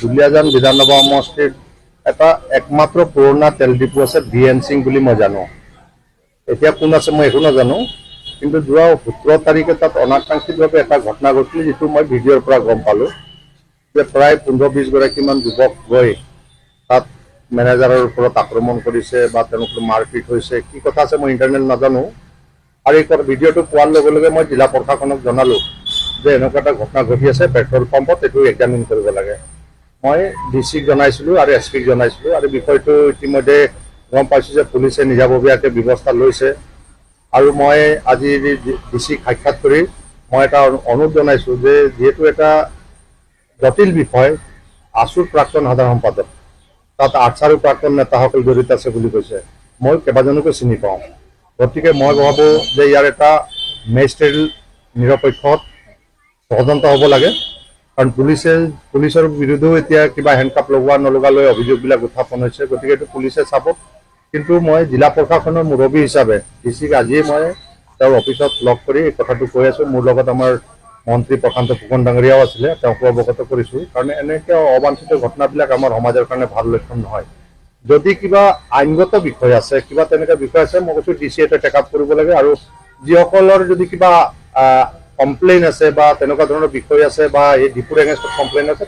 দুলীয়াজান বিধানসভা সমষ্টিৰ এটা একমাত্ৰ পুৰণা তেল ডিপু আছে VN সিং বুলি মই জানো। এতিয়া কোন আছে মই একো নাজানো, কিন্তু যোৱা 17 তাৰিখে তাত অনাকাংক্ষিতভাৱে এটা ঘটনা ঘটিল, যিটো মই ভিডিঅ'ৰ পৰা গম পালোঁ যে প্ৰায় 15-20 গৰাকীমান যুৱক গৈ তাত মেনেজাৰৰ ওপৰত আক্ৰমণ কৰিছে বা তেওঁলোকৰ মাৰপিট হৈছে। কি কথা আছে মই ইণ্টাৰনেট নাজানো। আৰু এই ভিডিঅ'টো পোৱাৰ লগে লগে মই জিলা প্ৰশাসনক জনালোঁ যে এনেকুৱা এটা ঘটনা ঘটি আছে পেট্ৰল পাম্পত, এইটো এক্সামিন কৰিব লাগে। মই ডিচিক জনাইছিলোঁ আৰু SP-ক জনাইছিলোঁ, আৰু বিষয়টো ইতিমধ্যে গম পাইছোঁ যে পুলিচে নিজাববীয়াকৈ ব্যৱস্থা লৈছে। আৰু মই আজি ডিচিক সাক্ষাৎ কৰি মই এটা অনুৰোধ জনাইছোঁ যে যিহেতু এটা জটিল বিষয়, আছুৰ প্ৰাক্তন সাধাৰণ সম্পাদক, তাত আৰ্চাৰো প্ৰাক্তন নেতাসকল জড়িত আছে বুলি কৈছে। মই কেইবাজনকো চিনি পাওঁ, গতিকে মই ভাবোঁ যে ইয়াৰ এটা মেজিষ্ট্ৰেট নিৰপেক্ষ তদন্ত হ'ব লাগে। কাৰণ পুলিচৰ বিৰুদ্ধেও এতিয়া কিবা হেণ্ডকাপ লগোৱা নলগা লৈ অভিযোগবিলাক উত্থাপন হৈছে, গতিকে এইটো পুলিচে চাব। কিন্তু মই জিলা প্ৰশাসনৰ মুৰব্বী হিচাপে ডিচিক আজিয়ে মই তেওঁৰ অফিচত লগ কৰি এই কথাটো কৈ আছোঁ। মোৰ লগত আমাৰ মন্ত্ৰী প্ৰশান্ত ফুকন ডাঙৰীয়াও আছিলে, তেওঁকো অৱগত কৰিছোঁ। কাৰণ এনেকৈ অবাঞ্ছিত ঘটনাবিলাক আমাৰ সমাজৰ কাৰণে ভাল লক্ষণ নহয়। যদি কিবা আইনগত বিষয় আছে, কিবা তেনেকুৱা বিষয় আছে, মই কৈছোঁ ডিচিয়ে এটা টেক আপ কৰিব লাগে। আৰু যিসকলৰ যদি কিবা কমপ্লেইন আছে বা তেনেকুৱা ধৰণৰ বিষয় আছে বা এই ডিপুৰ এগেইনষ্টত কমপ্লেইন আছে,